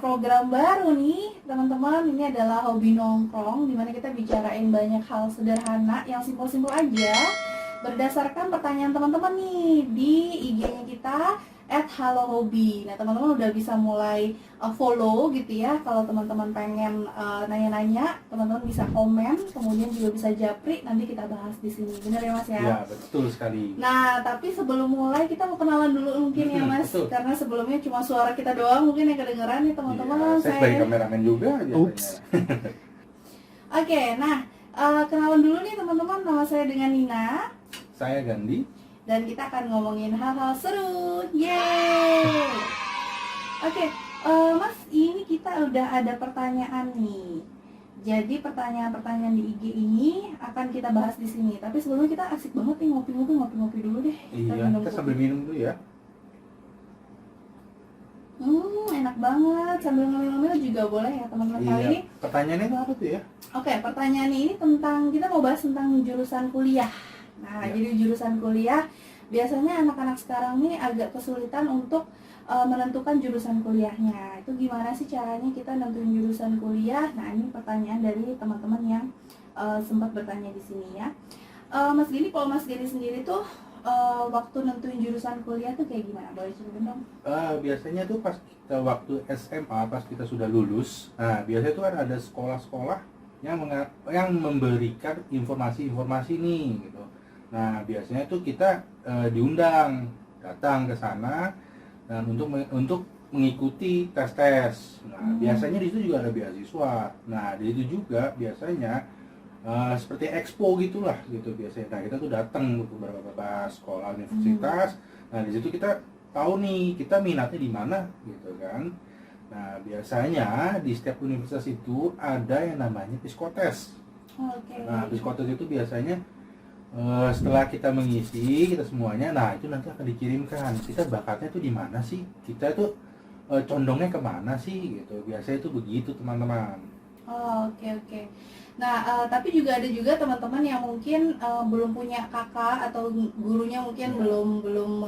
program baru nih teman-teman. Ini adalah hobi nongkrong, dimana kita bicarain banyak hal sederhana yang simpel-simpel aja berdasarkan pertanyaan teman-teman nih di IG-nya kita @halohobi. Nah teman-teman udah bisa mulai follow gitu ya. Kalau teman-teman pengen nanya-nanya, teman-teman bisa komen, kemudian juga bisa japri. Nanti kita bahas di sini. Benar ya Mas ya? Ya, betul sekali. Nah, tapi sebelum mulai kita mau kenalan dulu mungkin ya Mas, Betul. karena sebelumnya cuma suara kita doang mungkin yang kedengeran nih teman-teman. Ya, saya sebagai kameramen juga Ups. biasanya. Oke, nah kenalan dulu nih teman-teman. Nama saya dengan Nina Saya Gandhi. dan kita akan ngomongin hal-hal seru. Yeay! Oke, Mas, ini kita udah ada pertanyaan nih. Jadi pertanyaan-pertanyaan di IG ini akan kita bahas di sini. Tapi sebelumnya kita asik banget nih ngopi-ngopi dulu deh. Iya, kita sambil minum dulu ya. Enak banget. Sambil ngemil-ngemil juga boleh ya teman-teman. Kali ini, Pertanyaannya itu apa tuh ya? oke, pertanyaan ini tentang, kita mau bahas tentang jurusan kuliah. Nah, Ya. jadi jurusan kuliah, biasanya anak-anak sekarang nih agak kesulitan untuk menentukan jurusan kuliahnya. Itu gimana sih caranya kita nentuin jurusan kuliah? Nah, ini pertanyaan dari teman-teman yang sempat bertanya di sini ya. Mas Gini, kalau Mas Gini sendiri tuh waktu nentuin jurusan kuliah tuh kayak gimana? Boleh ceritain dong? Biasanya tuh pas kita waktu SMA, pas kita sudah lulus, nah biasanya tuh kan ada sekolah-sekolah yang memberikan informasi-informasi nih gitu. Nah biasanya tuh kita diundang datang ke sana dan untuk mengikuti tes-tes. Nah biasanya di situ juga ada beasiswa. Nah di situ juga biasanya seperti expo gitulah gitu biasanya. Nah kita tuh datang ke beberapa sekolah universitas. Nah di situ kita tahu nih kita minatnya di mana gitu kan. Nah biasanya di setiap universitas itu ada yang namanya psikotes. Oke. Nah psikotes itu biasanya setelah kita mengisi kita semuanya, nah itu nanti akan dikirimkan kita bakatnya tuh di mana sih, kita tuh condongnya kemana sih gitu. Biasanya itu begitu teman-teman. Oke. Nah, tapi juga ada juga teman-teman yang mungkin belum punya kakak atau gurunya mungkin belum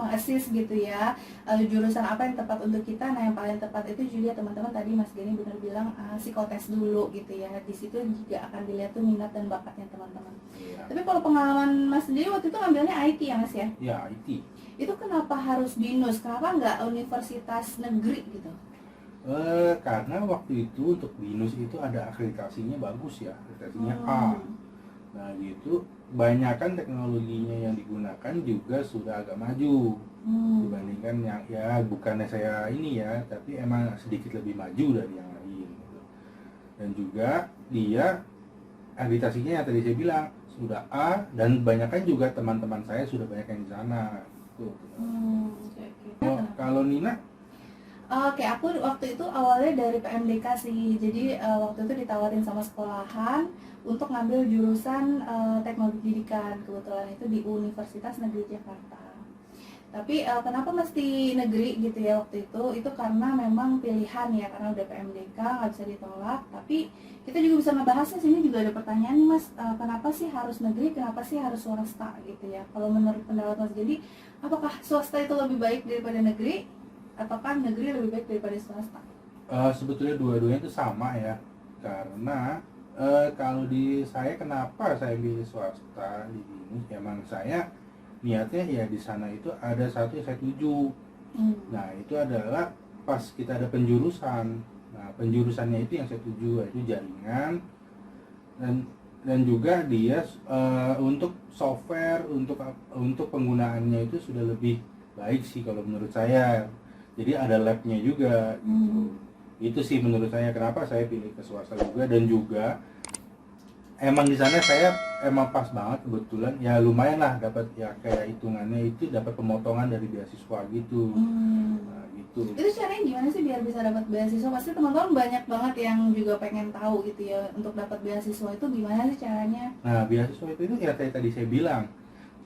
mengassist gitu ya, jurusan apa yang tepat untuk kita. Nah, yang paling tepat itu juga teman-teman tadi Mas Gani benar bilang psikotes dulu gitu ya. Di situ juga akan dilihat tuh minat dan bakatnya teman-teman. Iya. Tapi kalau pengalaman Mas sendiri waktu itu ngambilnya IT ya Mas ya? Ya IT. Itu kenapa harus BINUS? Kenapa nggak universitas negeri gitu? Karena waktu itu untuk BINUS itu ada akreditasinya bagus ya, akreditasinya A. Nah gitu, banyakan teknologinya yang digunakan juga sudah agak maju dibandingkan yang ya bukannya saya ini ya, tapi emang sedikit lebih maju dari yang lain. Gitu. Dan juga dia akreditasinya yang tadi saya bilang sudah A dan banyakan juga teman-teman saya sudah banyak yang di sana. Tuh. Oke. Kalau Nina? Oke, aku waktu itu awalnya dari PMDK sih. Jadi waktu itu ditawarin sama sekolahan untuk ngambil jurusan teknologi pendidikan. Kebetulan itu di Universitas Negeri Jakarta. Tapi kenapa mesti negeri gitu ya waktu itu? Itu karena memang pilihan ya, karena udah PMDK nggak bisa ditolak. Tapi kita juga bisa ngebahasnya, sini juga ada pertanyaan nih Mas, kenapa sih harus negeri, kenapa sih harus swasta gitu ya? Kalau menurut pendapat Mas, jadi apakah swasta itu lebih baik daripada negeri? Ataukah negeri lebih baik daripada swasta? Sebetulnya dua-duanya itu sama ya, karena kalau di saya kenapa saya pilih swasta di sini, emang saya niatnya ya di sana itu ada satu yang saya tuju. Nah itu adalah pas kita ada penjurusan. Nah penjurusannya itu yang saya tuju, yaitu jaringan dan juga dia untuk software untuk penggunaannya itu sudah lebih baik sih kalau menurut saya. Jadi ada labnya juga gitu. Itu sih menurut saya kenapa saya pilih ke swasta juga. Dan juga emang di sana saya emang pas banget kebetulan ya, lumayan lah dapat ya kayak hitungannya itu dapat pemotongan dari beasiswa gitu. Nah, gitu. Itu caranya gimana sih biar bisa dapat beasiswa? Pasti teman-teman banyak banget yang juga pengen tahu gitu ya, untuk dapat beasiswa itu gimana sih caranya? Nah beasiswa itu ya kayak tadi saya bilang.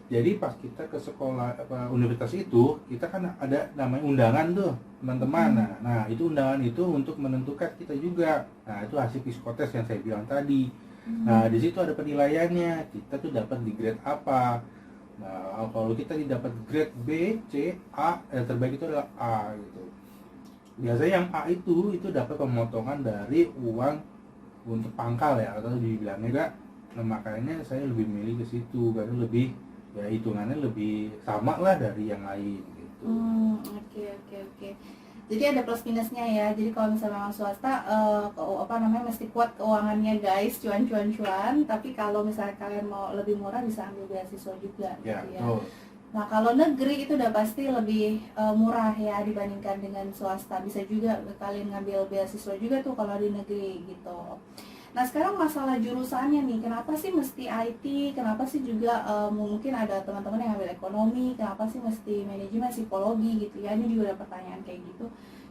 Jadi pas kita ke sekolah universitas itu, kita kan ada namanya undangan tuh teman-teman. Nah itu undangan itu untuk menentukan kita juga. Nah itu hasil psikotes yang saya bilang tadi. Nah di situ ada penilaiannya. Kita tuh dapat di grade apa. Nah kalau kita dapat grade B, C, A, yang terbaik itu adalah A gitu. biasanya yang A itu dapat pemotongan dari uang untuk pangkal ya, atau dibilangnya enggak. Nah, makanya saya lebih milih ke situ karena lebih ya hitungannya lebih sama lah dari yang lain gitu. Oke oke oke. Jadi ada plus minusnya ya. Jadi kalau misalnya memang swasta, mesti kuat keuangannya guys, cuan. Tapi kalau misalnya kalian mau lebih murah bisa ambil beasiswa juga Ya, gitu ya. betul. Nah kalau negeri itu udah pasti lebih murah ya dibandingkan dengan swasta. Bisa juga kalian ngambil beasiswa juga tuh kalau di negeri gitu. Nah sekarang masalah jurusannya nih, kenapa sih mesti IT, kenapa sih juga mungkin ada teman-teman yang ngambil ekonomi, kenapa sih mesti manajemen, psikologi gitu ya, ini juga ada pertanyaan kayak gitu.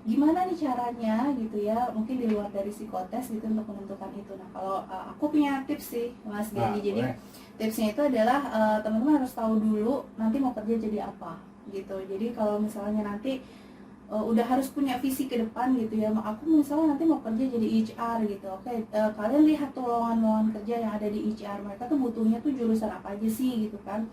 Gimana nih caranya gitu ya, mungkin di luar dari psikotes gitu untuk menentukan itu. Nah kalau aku punya tips sih Mas Gandhi, jadi boleh. tipsnya itu adalah teman-teman harus tahu dulu nanti mau kerja jadi apa gitu. Jadi kalau misalnya nanti udah harus punya visi ke depan gitu ya. Aku misalnya nanti mau kerja jadi HR gitu. Oke, kalian lihat tuh lowongan-lowongan kerja yang ada di HR, mereka tuh butuhnya tuh jurusan apa aja sih gitu kan.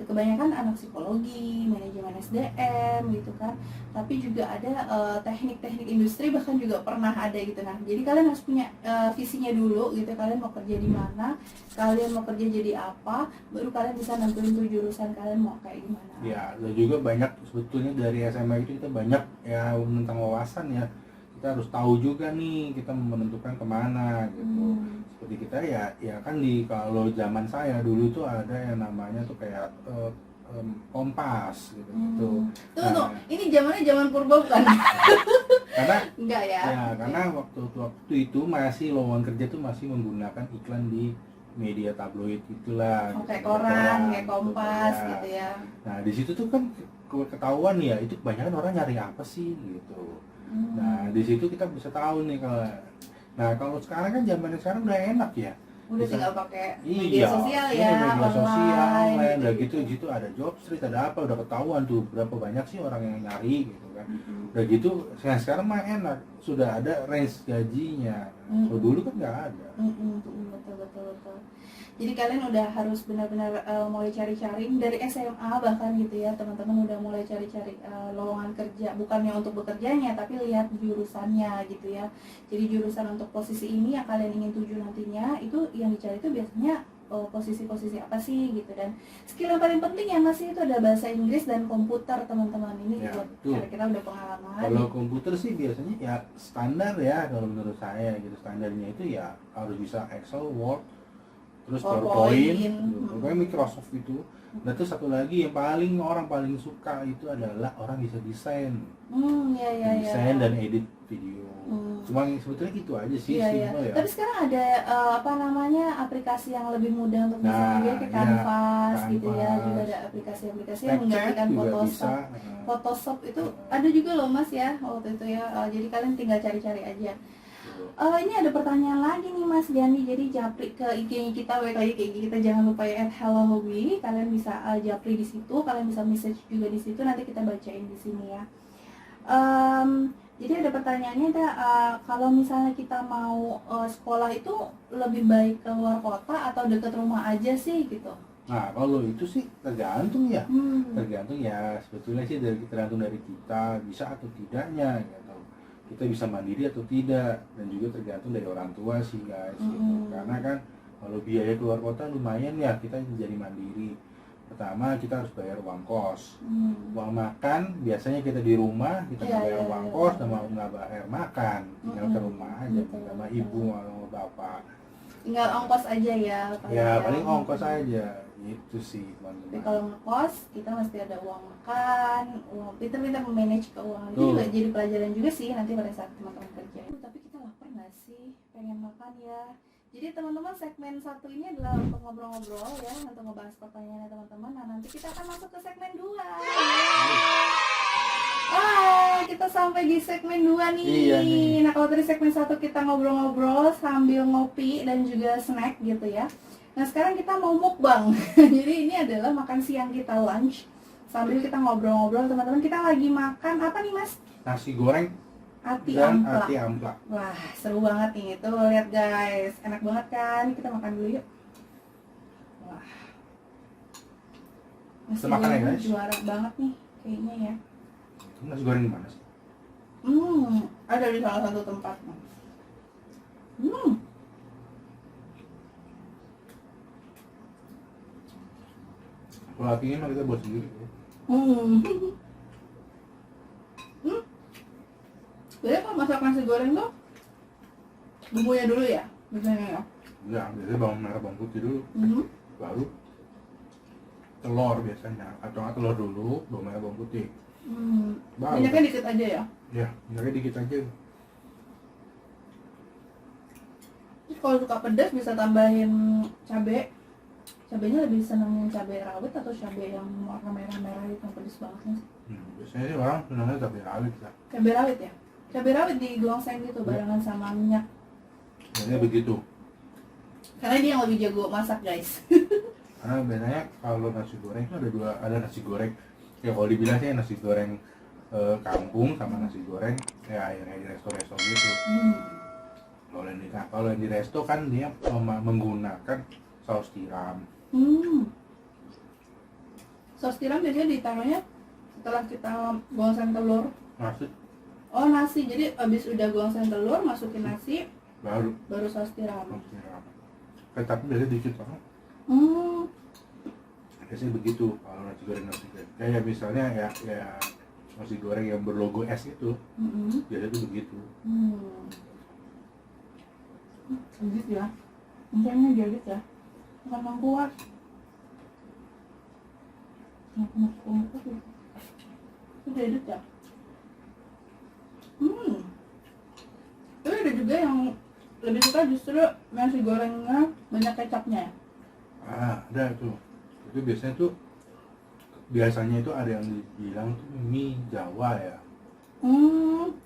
Kebanyakan anak psikologi, manajemen SDM gitu kan. Tapi juga ada teknik-teknik industri, bahkan juga pernah ada gitu. Nah, jadi kalian harus punya visinya dulu gitu. Kalian mau kerja di mana, kalian mau kerja jadi apa, baru kalian bisa nentuin tuh jurusan kalian mau kayak gimana. Ya, dan juga banyak sebetulnya dari SMA itu kita banyak ya tentang wawasan ya. Kita harus tahu juga nih kita menentukan kemana gitu. Seperti kita ya kan kalau zaman saya dulu tuh ada yang namanya tuh kayak kompas gitu. Tuh, ini zamannya zaman purba bukan? Karena Enggak ya? karena waktu itu masih lowongan kerja tuh masih menggunakan iklan di media tabloid itulah. Kayak gitu, koran, kayak gitu, kompas ya. gitu ya. Nah di situ tuh kan ketahuan ya itu kebanyakan orang nyari apa sih gitu. Nah di situ kita bisa tahu nih kalau sekarang kan zaman sekarang udah enak ya. Udah Bisa- tinggal pakai media sosial ya, media sosial, online udah gitu ada job street, ada apa, udah ketahuan tuh berapa banyak sih orang yang nyari gitu kan. Udah gitu sekarang mah enak, sudah ada range gajinya. Kalau dulu kan nggak ada. Betul. Jadi kalian udah harus benar-benar mulai cari-cari dari SMA bahkan gitu ya, teman-teman udah mulai cari-cari lowongan kerja, bukannya untuk bekerjanya tapi lihat jurusannya gitu ya. Jadi jurusan untuk posisi ini yang kalian ingin tuju nantinya, itu yang dicari itu biasanya posisi-posisi apa sih gitu. Dan skill yang paling penting ya masih itu ada bahasa Inggris dan komputer teman-teman. Ini Ya, buat betul. karena kita udah pengalaman. Kalau komputer sih biasanya ya standar ya, kalau menurut saya gitu, standarnya itu ya harus bisa Excel, Word, terus PowerPoint, pokoknya Microsoft itu. Dan terus satu lagi yang orang paling suka itu adalah orang bisa desain, desain dan edit video. Cuma sebetulnya gitu aja sih, simple ya. Tapi sekarang ada aplikasi yang lebih mudah untuk desain juga kayak Canvas gitu ya. Juga ada aplikasi-aplikasi yang menggantikan Photoshop. Photoshop itu ada juga loh Mas ya waktu itu ya. Jadi kalian tinggal cari-cari aja. Ini ada pertanyaan lagi nih Mas Gandhi. Jadi japri ke IG-nya kita, WKI ke IG kita, jangan lupa ya @hellohobby. Kalian bisa japri di situ, kalian bisa message juga di situ, nanti kita bacain di sini ya. Jadi ada pertanyaannya, kalau misalnya kita mau sekolah itu lebih baik keluar kota atau dekat rumah aja sih gitu? Nah kalau itu sih tergantung ya, sebetulnya sih tergantung dari kita bisa atau tidaknya gitu. Kita bisa mandiri atau tidak, dan juga tergantung dari orang tua sih guys gitu. Karena kan kalau biaya keluar kota lumayan ya, kita jadi mandiri. Pertama kita harus bayar uang kos, uang makan biasanya kita di rumah kita nggak bayar uang kos, dan mau nggak bayar makan, tinggal ke rumah aja sama ibu atau bapak, tinggal ongkos aja ya paling ongkos aja itu sih teman-teman. Tapi kalau ngekos kita mesti ada uang makan, uang pintar-pintar memanage keuangan. Itu Tuh. juga jadi pelajaran juga sih nanti pada saat teman-teman kerja. Tapi kita lapar nggak sih? Pengen makan ya. Jadi teman-teman, segmen 1 ini adalah untuk ngobrol-ngobrol ya, untuk ngebahas pertanyaannya teman-teman. Nah nanti kita akan masuk ke segmen 2. Kita sampai di segmen 2 nih. Iya nih. Nah kalau dari segmen 1 kita ngobrol-ngobrol sambil ngopi dan juga snack gitu ya. Nah sekarang kita mau mukbang. Jadi ini adalah makan siang kita, lunch. Sambil kita ngobrol-ngobrol teman-teman. Kita lagi makan apa nih Mas? Nasi goreng Ati dan ampla. ati ampla. Wah seru banget nih. Tuh lihat guys, enak banget kan. Kita makan dulu yuk. Wah, nasi Kita makan ya, goreng guys. juara banget nih kayaknya ya. Nasi goreng gimana sih? ada di salah satu tempat. Hmm. Kalau akhirnya mah kita buat sendiri ya. Hmm. Hmm. Jadi kalau masak nasi goreng tuh bumbunya dulu ya, biasanya ya. Ya, biasanya bawang merah, bawang putih dulu, Hmm. baru telur biasanya, atau nggak telur dulu, bawang merah, bawang putih. Hmm. Baru. Minyaknya dikit aja ya. Ya, minyaknya dikit aja. Terus kalau suka pedas bisa tambahin cabai. Cabainya lebih seneng yang cabai rawit atau cabai yang warna merah-merah itu yang pedas banget sih? Biasanya sih orang senangnya cabai rawit lah. Cabai rawit ya? Cabai rawit di gongseng gitu barengan sama minyak. Biasanya begitu. Karena dia yang lebih jago masak guys. Karena biasanya kalau nasi goreng itu ada dua, ada nasi goreng. Ya kalau dibilang sih nasi goreng kampung sama nasi goreng ya yang di resto-resto gitu. Kalau yang di resto kan dia menggunakan saus tiram. Saus tiram biasanya ditaruhnya setelah kita gongseng telur. Nasi Oh nasi, jadi abis udah gongseng telur masukin nasi baru saus tiram. saus tiram. Tapi biasanya dikit banget. Biasanya begitu kalau nasi goreng. Kayak misalnya ya nasi goreng yang berlogo S itu, biasanya tuh begitu. Gitu ya, mungkinnya jadi ya, bukan yang kuat. Itu jadi ya. Tapi ada juga yang lebih suka justru nasi gorengnya banyak kecapnya ya. Ada tuh. Itu biasanya itu ada yang dibilang tuh mie Jawa ya.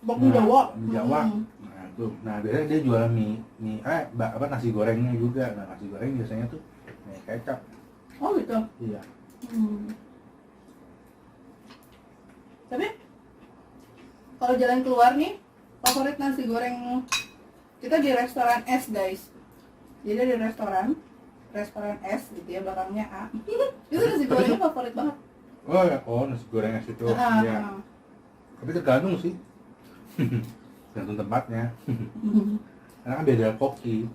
Bakmi Jawa. Mie Jawa. Nah, tuh. Nah, biasanya dia jual nasi gorengnya juga. Nah, nasi goreng biasanya tuh kecap. Oh gitu. Iya. Tapi kalau jalan keluar nih, favorit nasi goreng kita di restoran S guys. Jadi di restoran S gitu ya, belakangnya A. Itu nasi gorengnya favorit banget. Nasi goreng es itu. Iya. Tapi tergantung sih. Tergantung tempatnya. Karena kan beda koki.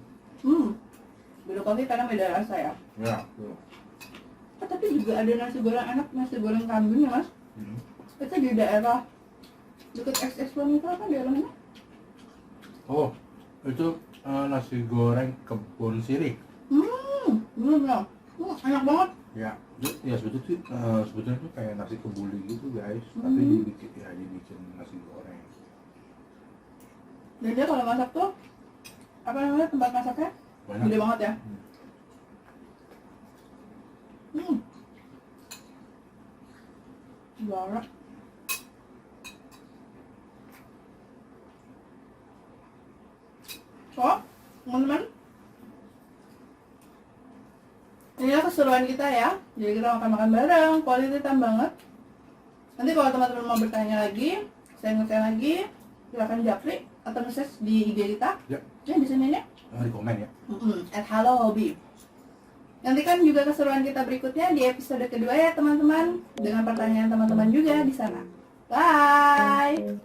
Beda kopi karena beda rasa ya. Ya, tuh. Tapi juga ada nasi goreng enak, nasi goreng kambing ya mas. Itu di daerah dekat XS1 itu apa daerahnya? Oh, itu nasi goreng Kebon Sirih. Belum ya. Enak banget. Ya sebetulnya tuh kayak nasi kebuli gitu guys, tapi dibikin nasi goreng. Dan dia kalau masak tuh apa namanya tempat masaknya Banyak. gede banget ya. Juara. So, teman-teman, inilah keseruan kita ya. Jadi kita makan-makan bareng, quality time banget. Nanti kalau teman-teman mau bertanya lagi, saya nge-share lagi, silakan japri atau message di IG kita. Ya. Di sini ya. Di komen ya. @halohobi. Nantikan juga keseruan kita berikutnya di episode kedua ya teman-teman, dengan pertanyaan teman-teman juga di sana. Bye.